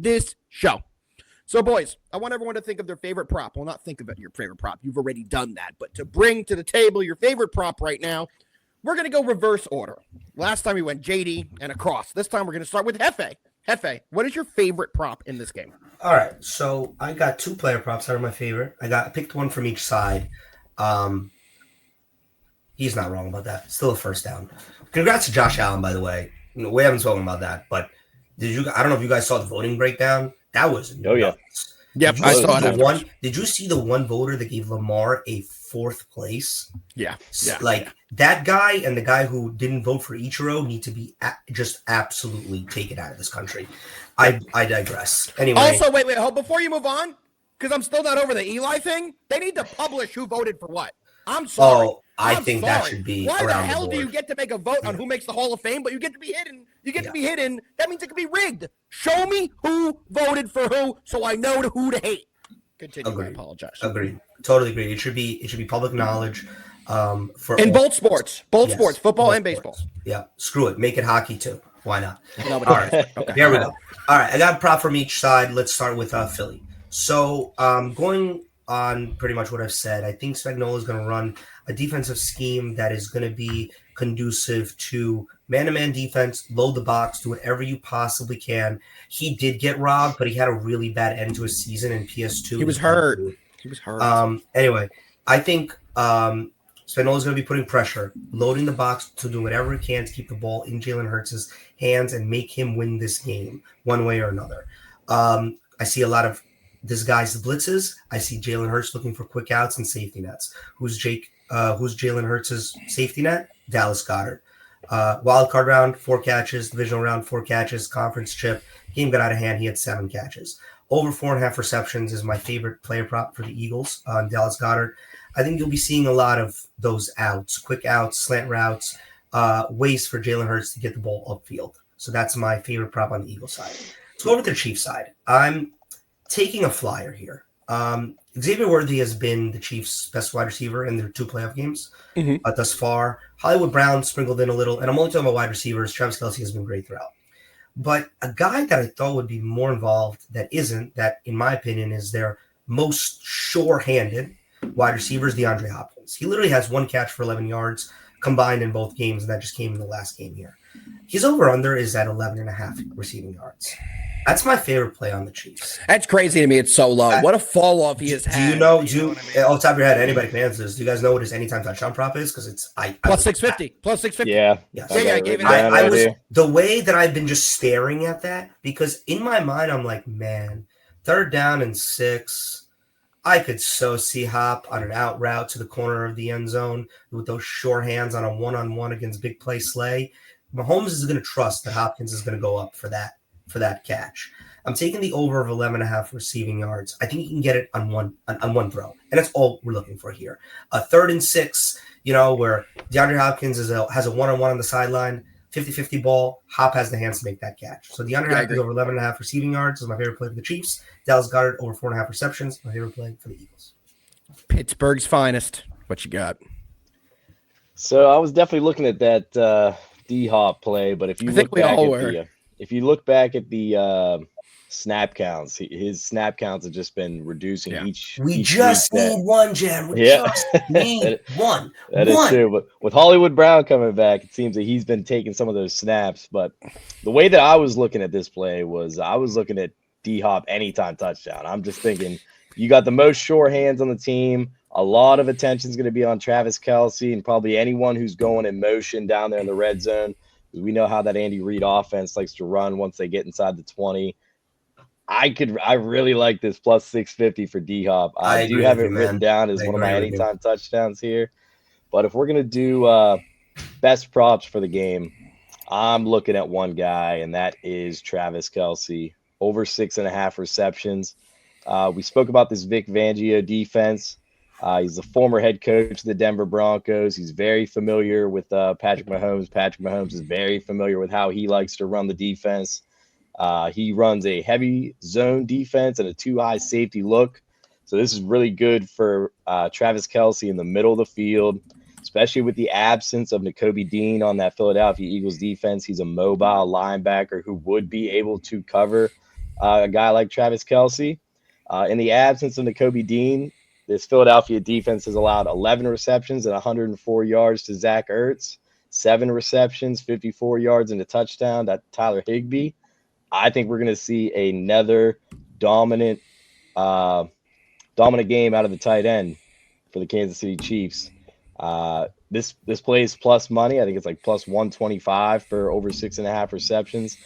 this show. So, boys, I want everyone to think of their favorite prop. Well, not think of it your favorite prop. You've already done that. But to bring to the table your favorite prop right now, we're going to go reverse order. Last time we went JD and across. This time we're going to start with Hefe. Hefe, what is your favorite prop in this game? All right, so I got 2 player props that are my favorite. I picked one from each side. He's not wrong about that. Still a first down. Congrats to Josh Allen, by the way. We haven't spoken about that, but I don't know if you guys saw the voting breakdown. That was nuts. Yep, I saw that. Did you see the one voter that gave Lamar a 4th place? Yeah. Like, that guy and the guy who didn't vote for Ichiro need to be just absolutely taken out of this country. I digress. Anyway. Also, wait, before you move on, because I'm still not over the Eli thing, they need to publish who voted for what. I'm sorry. I think that should be Why the around hell the do board. you get to make a vote on who makes the Hall of Fame, but you get to be hidden? To be hidden. That means it could be rigged. Show me who voted for who so I know who to hate. Continue. Agreed. I apologize. Agreed. Totally agree. It should be public knowledge. In both sports. Sports, football and baseball. Yeah. Screw it. Make it hockey too. Why not? All right. Okay. There we go. All right. I got a prop from each side. Let's start with Philly. So going on pretty much what I've said, I think Spagnuolo is going to run a defensive scheme that is going to be conducive to man-to-man defense, load the box, do whatever you possibly can. He did get robbed, but he had a really bad end to his season in PS2. He was hurt. Anyway, I think Spagnuolo is going to be putting pressure, loading the box to do whatever he can to keep the ball in Jalen Hurts' hands and make him win this game one way or another. I see a lot of disguised blitzes. I see Jalen Hurts looking for quick outs and safety nets. Who's Jalen Hurts' safety net? Dallas Goedert. Wild card round, 4 catches. Divisional round, 4 catches. Conference chip. Game got out of hand. He had 7 catches. Over 4.5 receptions is my favorite player prop for the Eagles on Dallas Goedert. I think you'll be seeing a lot of those outs, quick outs, slant routes, ways for Jalen Hurts to get the ball upfield. So that's my favorite prop on the Eagles side. Let's go over to the Chiefs side. I'm taking a flyer here. Xavier Worthy has been the Chiefs' best wide receiver in their 2 playoff games thus far. Hollywood Brown sprinkled in a little, and I'm only talking about wide receivers. Travis Kelce has been great throughout. But a guy that I thought would be more involved that in my opinion, is their most sure-handed wide receiver is DeAndre Hopkins. He literally has 1 catch for 11 yards combined in both games, and that just came in the last game here. His over-under is at 11.5 receiving yards. That's my favorite play on the Chiefs. That's crazy to me. It's so low. What a fall off he has had. Do you know, off the top of your head, anybody can answer this. Do you guys know what his anytime touchdown prop is? Because it's plus 650. Plus 650. Yeah. Yes. I gave it the way that I've been just staring at that, because in my mind, I'm like, man, 3rd down and 6. I could so see Hop on an out route to the corner of the end zone with those short hands on a one-on-one against big play Slay. Mahomes is going to trust that Hopkins is going to go up for that catch. I'm taking the over of 11.5 receiving yards. I think you can get it on one throw, and that's all we're looking for here. A 3rd and 6, where DeAndre Hopkins has a one-on-one on the sideline, 50-50 ball. Hop has the hands to make that catch. So DeAndre Hopkins over 11.5 receiving yards is my favorite play for the Chiefs. Dallas Goedert over 4.5 receptions, my favorite play for the Eagles. Pittsburgh's finest. What you got? So I was definitely looking at that D-Hop play, but if you look back at the snap counts, his snap counts have just been reducing each. We just need one, Jen. We just need one. That is true. But with Hollywood Brown coming back, it seems that he's been taking some of those snaps. But the way that I was looking at this play was I was looking at D-Hop anytime touchdown. I'm just thinking you got the most sure hands on the team. A lot of attention is going to be on Travis Kelce and probably anyone who's going in motion down there in the red zone. We know how that Andy Reid offense likes to run once they get inside the 20. I really like this plus 650 for D-Hop. I do have it written down as one of my anytime touchdowns here. But if we're going to do best props for the game, I'm looking at one guy, and that is Travis Kelce, over 6.5 receptions. We spoke about this Vic Fangio defense. He's the former head coach of the Denver Broncos. He's very familiar with Patrick Mahomes. Patrick Mahomes is very familiar with how he likes to run the defense. He runs a heavy zone defense and a 2-high safety look. So this is really good for Travis Kelce in the middle of the field, especially with the absence of Nakobe Dean on that Philadelphia Eagles defense. He's a mobile linebacker who would be able to cover a guy like Travis Kelce. In the absence of Nakobe Dean, this Philadelphia defense has allowed 11 receptions and 104 yards to Zach Ertz, 7 receptions, 54 yards and a touchdown to Tyler Higbee. I think we're going to see another dominant game out of the tight end for the Kansas City Chiefs. This play is plus money. I think it's like plus 125 for over 6.5 receptions.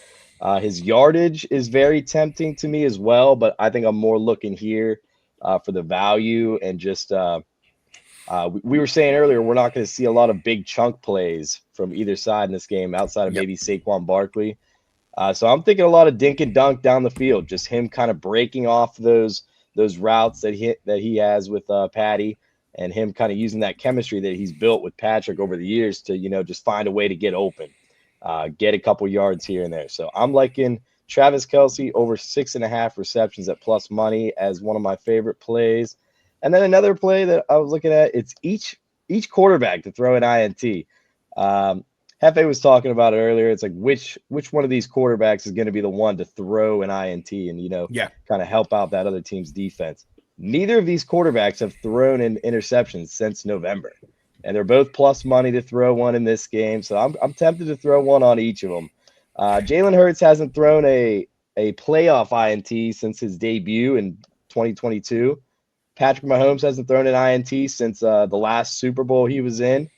His yardage is very tempting to me as well, but I think I'm more looking here for the value and just we were saying earlier we're not going to see a lot of big chunk plays from either side in this game outside of maybe Saquon Barkley. So I'm thinking a lot of dink and dunk down the field, just him kind of breaking off those routes that he has with Patty, and him kind of using that chemistry that he's built with Patrick over the years to, just find a way to get open, get a couple yards here and there. So I'm liking Travis Kelce over 6.5 receptions at plus money as one of my favorite plays. And then another play that I was looking at, it's each quarterback to throw an INT. Hefe was talking about it earlier. It's like which one of these quarterbacks is going to be the one to throw an INT and kind of help out that other team's defense. Neither of these quarterbacks have thrown an interception since November, and they're both plus money to throw one in this game. So I'm tempted to throw one on each of them. Jalen Hurts hasn't thrown a playoff INT since his debut in 2022. Patrick Mahomes hasn't thrown an INT since the last Super Bowl he was in.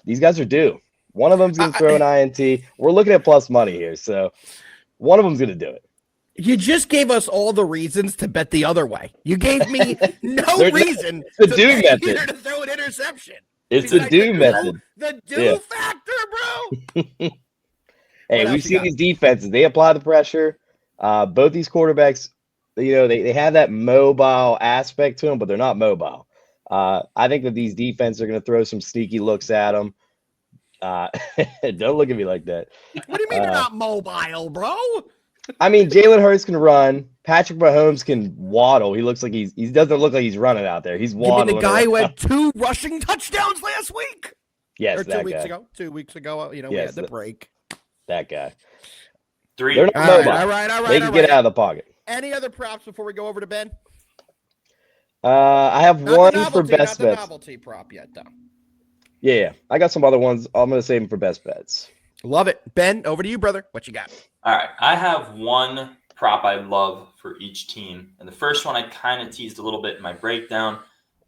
These guys are due. One of them's going to throw an INT. We're looking at plus money here, so one of them's going to do it. You just gave us all the reasons to bet the other way. You gave me no reason to throw an interception. It's a do method. The do factor, bro. Hey, we've seen these defenses. They apply the pressure. Both these quarterbacks, they have that mobile aspect to them, but they're not mobile. I think that these defenses are going to throw some sneaky looks at them. Don't look at me like that. What do you mean they're not mobile, bro? I mean, Jalen Hurts can run. Patrick Mahomes can waddle. He looks like he doesn't look like he's running out there. He's waddling. You mean the guy who had 2 rushing touchdowns last week? Yes, or 2 weeks guy. ago. 2 weeks ago, we had the break. That guy. 3. They're not mobile. All right. They can get out of the pocket. Any other props before we go over to Ben? I have one for best not the bets. Novelty prop yet, though. Yeah, I got some other ones. I'm going to save them for best bets. Love it. Ben, over to you, brother. What you got? All right. I have one prop I love for each team. And the first one I kind of teased a little bit in my breakdown.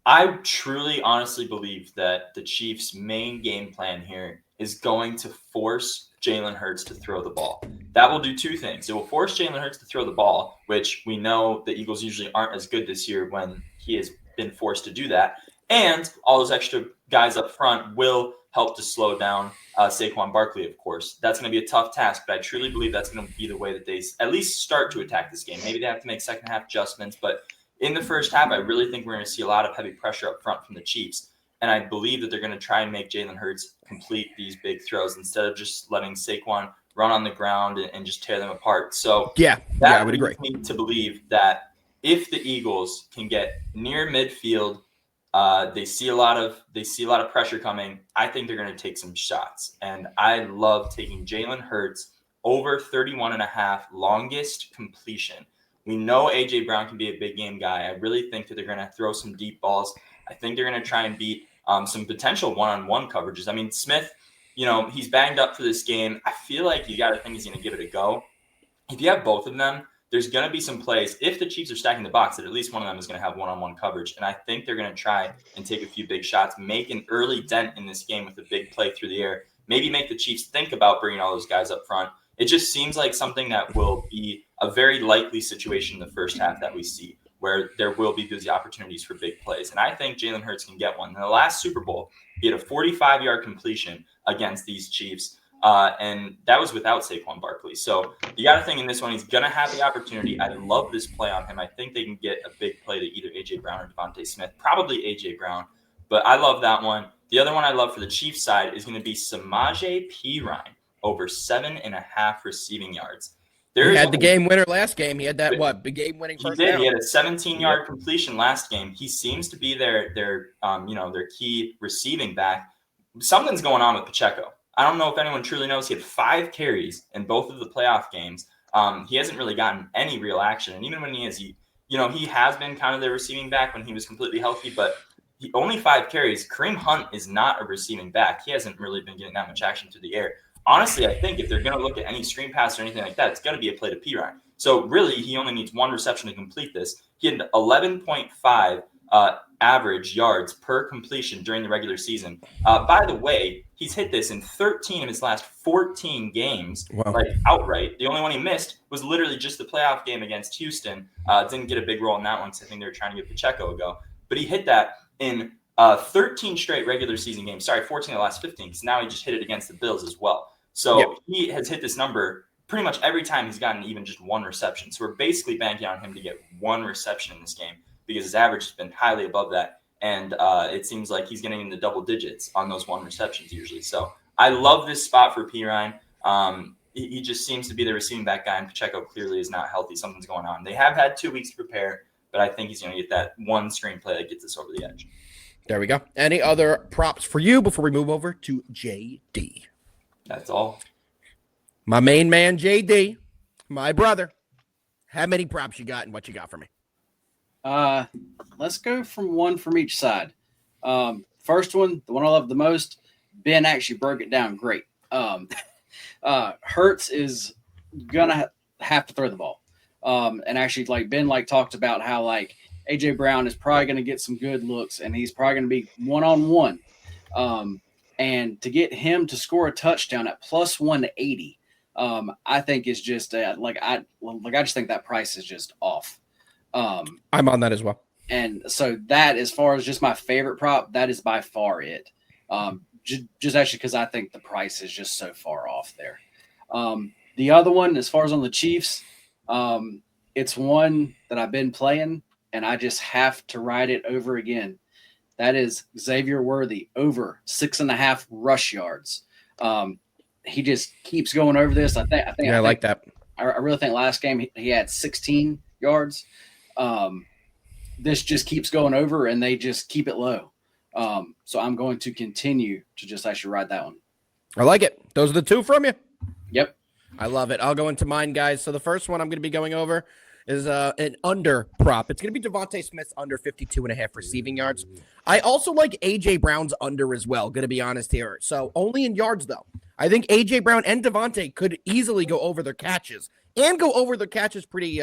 I truly, honestly believe that the Chiefs' main game plan here is going to force Jalen Hurts to throw the ball. That will do 2 things. It will force Jalen Hurts to throw the ball, which we know the Eagles usually aren't as good this year when he has been forced to do that. And all those extra guys up front will help to slow down Saquon Barkley, of course. That's going to be a tough task, but I truly believe that's going to be the way that they at least start to attack this game. Maybe they have to make second half adjustments, but in the first half, I really think we're going to see a lot of heavy pressure up front from the Chiefs. And I believe that they're going to try and make Jalen Hurts complete these big throws instead of just letting Saquon run on the ground and just tear them apart. So I would agree. Me to believe that if the Eagles can get near midfield, they see a lot of pressure coming. I think they're going to take some shots, and I love taking Jalen Hurts over 31.5 longest completion. We know AJ Brown can be a big game guy. I really think that they're going to throw some deep balls. I think they're going to try and beat some potential one-on-one coverages. I mean, Smith, he's banged up for this game. I feel like you got to think he's going to give it a go. If you have both of them, there's going to be some plays. If the Chiefs are stacking the box, that at least one of them is going to have one-on-one coverage. And I think they're going to try and take a few big shots, make an early dent in this game with a big play through the air, maybe make the Chiefs think about bringing all those guys up front. It just seems like something that will be a very likely situation in the first half that we see, where there will be busy opportunities for big plays. And I think Jalen Hurts can get one. In the last Super Bowl, he had a 45-yard completion against these Chiefs. And that was without Saquon Barkley. So you got to think in this one, he's going to have the opportunity. I love this play on him. I think they can get a big play to either A.J. Brown or Devontae Smith, probably A.J. Brown. But I love that one. The other one I love for the Chiefs side is going to be Samaje Perine over 7.5 receiving yards. He had the game winner last game. He had that big game winning first down. He had a 17-yard completion last game. He seems to be their key receiving back. Something's going on with Pacheco. I don't know if anyone truly knows. He had 5 carries in both of the playoff games. He hasn't really gotten any real action. And even when he has been kind of the receiving back when he was completely healthy, but only 5 carries. Kareem Hunt is not a receiving back. He hasn't really been getting that much action through the air. Honestly, I think if they're going to look at any screen pass or anything like that, it's going to be a play to Pirine. So really, he only needs 1 reception to complete this. He had 11.5 average yards per completion during the regular season. By the way, he's hit this in 13 of his last 14 games, like outright. The only one he missed was literally just the playoff game against Houston. Didn't get a big role in that one because I think they were trying to give Pacheco a go. But he hit that in 13 straight regular season games. Sorry, 14 of the last 15, because now he just hit it against the Bills as well. So he has hit this number pretty much every time he's gotten even just 1 reception. So we're basically banking on him to get 1 reception in this game because his average has been highly above that. And it seems like he's getting in the double digits on those 1 receptions usually. So I love this spot for Pirine. He just seems to be the receiving back guy, and Pacheco clearly is not healthy. Something's going on. They have had 2 weeks to prepare, but I think he's going to get that 1 screenplay that gets us over the edge. There we go. Any other props for you before we move over to JD? That's all. My main man, JD, my brother. How many props you got and what you got for me? Let's go from one from each side. First one, the one I love the most, Ben actually broke it down great. Hurts is gonna have to throw the ball. And actually, like Ben talked about how AJ Brown is probably going to get some good looks, and he's probably going to be one-on-one. And to get him to score a touchdown at plus 180, I think is just I just think that price is just off. I'm on that as well. And so that, as far as just my favorite prop, that is by far it. Just actually because I think the price is just so far off there. The other one, as far as on the Chiefs, it's one that I've been playing, and I just have to ride it over again. That is Xavier Worthy over 6.5 rush yards. He just keeps going over this. I like that. I really think last game he had 16 yards. This just keeps going over, and they just keep it low. So I'm going to continue to just actually ride that one. I like it. Those are the 2 from you. Yep. I love it. I'll go into mine, guys. So the first one I'm going to be going over is an under prop. It's going to be Devontae Smith's under 52.5 receiving yards. I also like A.J. Brown's under as well, going to be honest here. So only in yards, though. I think A.J. Brown and Devontae could easily go over their catches and go over their catches pretty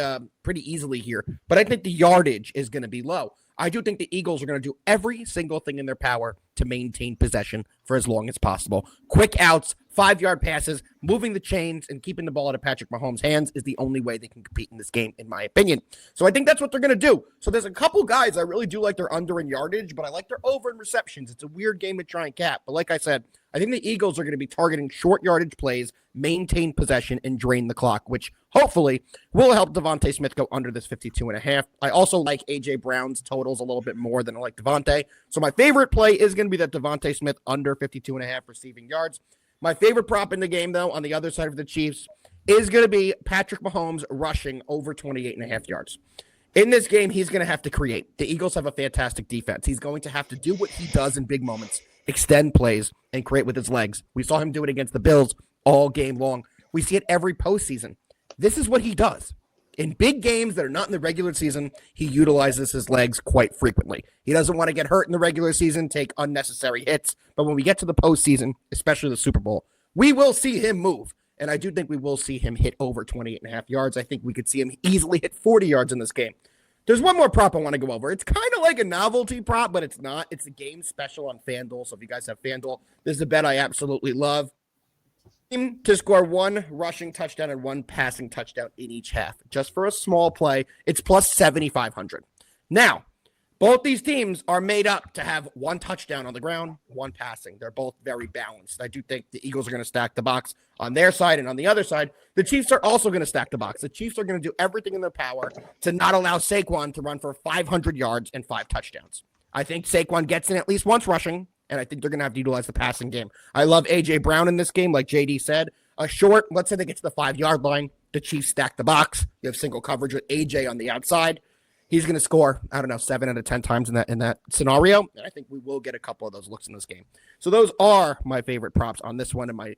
easily here. But I think the yardage is going to be low. I do think the Eagles are going to do every single thing in their power to maintain possession for as long as possible. Quick outs, 5-yard passes, moving the chains, and keeping the ball out of Patrick Mahomes' hands is the only way they can compete in this game, in my opinion. So I think that's what they're going to do. So there's a couple guys I really do like their under in yardage, but I like their over in receptions. It's a weird game to try and cap. But like I said, I think the Eagles are going to be targeting short yardage plays, maintain possession, and drain the clock, which hopefully will help Devontae Smith go under this 52.5. I also like A.J. Brown's totals a little bit more than I like Devontae. So my favorite play is going to be that Devontae Smith under 52.5 receiving yards. My favorite prop in the game, though, on the other side of the Chiefs, is going to be Patrick Mahomes rushing over 28.5 yards. In this game, he's going to have to create. The Eagles have a fantastic defense. He's going to have to do what he does in big moments, extend plays, and create with his legs. We saw him do it against the Bills all game long. We see it every postseason. This is what he does. In big games that are not in the regular season, he utilizes his legs quite frequently. He doesn't want to get hurt in the regular season, take unnecessary hits. But when we get to the postseason, especially the Super Bowl, we will see him move. And I do think we will see him hit over 28.5 yards. I think we could see him easily hit 40 yards in this game. There's one more prop I want to go over. It's kind of like a novelty prop, but it's not. It's a game special on FanDuel. So if you guys have FanDuel, this is a bet I absolutely love. Team to score 1 rushing touchdown and 1 passing touchdown in each half. Just for a small play, it's plus 7,500. Now, both these teams are made up to have 1 touchdown on the ground, 1 passing. They're both very balanced. I do think the Eagles are going to stack the box on their side, and on the other side, the Chiefs are also going to stack the box. The Chiefs are going to do everything in their power to not allow Saquon to run for 500 yards and 5 touchdowns. I think Saquon gets in at least once rushing, and I think they're going to have to utilize the passing game. I love A.J. Brown in this game, like JD said. A short, let's say they get to the 5-yard line, the Chiefs stack the box. You have single coverage with A.J. on the outside. He's going to score, 7 out of 10 times in that scenario. And I think we will get a couple of those looks in this game. So those are my favorite props on this one. And my